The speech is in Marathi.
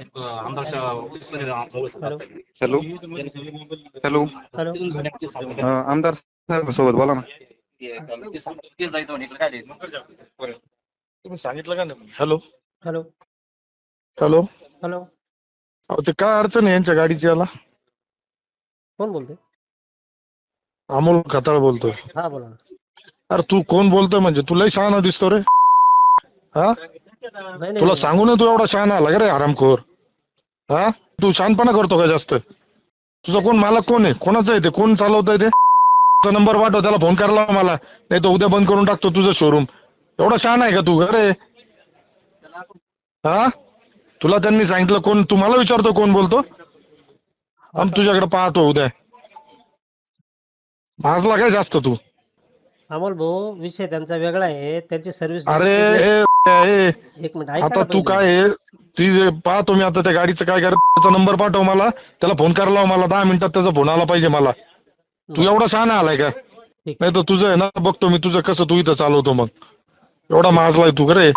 हॅलो हॅलो हॅलो हॅलो आमदार साहेब सोबत बोला ना. तुम्ही सांगितलं का नाही? हॅलो हॅलो हॅलो हॅलो अहो ते काय अडचण आहे यांच्या गाडीची याला? कोण बोलतोय? अमोल खताळ बोलतोय. हा बोला ना. अरे तू कोण बोलतोय म्हणजे तुलाही शहाणा दिसतो रे. हा नाही तुला नाही सांगू ना तू एवढा शहाणा आला का रे हरामखोर? हा तू शहाणपणा करतो का जास्त? तुझा कोण मालक कोण आहे? कोणाचं आहे ते? कोण चालवतंय ते? नंबर पाठव, त्याला फोन करायला मला, नाही तर उद्या बंद करून टाकतो तुझं शोरूम. एवढा शहाणा आहे का तू? अरे हा तुला त्यांनी सांगितलं कोण? तुम्हाला विचारतो कोण बोलतो? आम्ही आता तुझ्याकडे पाहतो उद्या. माजला काय जास्त तू? अमोल भाऊ, विषय त्यांचा वेगळा आहे. त्यांची सर्व्हिस अरे एक मिनिट ऐका आता ना तू पहिले. काय आहे? ती पाहतो मी आता त्या गाडीचं काय करायचं. नंबर पाठव मला, त्याला फोन करायला लाव मला. 10 मिनिटात त्याचा फोन आला पाहिजे मला. तू बरं एवढा शहाणा आलाय का? ठीक. नाही तर तुझं आहे ना, बघतो मी तुझं कसं तू इथं चालवतो मग. एवढा माजलाय तू का रे?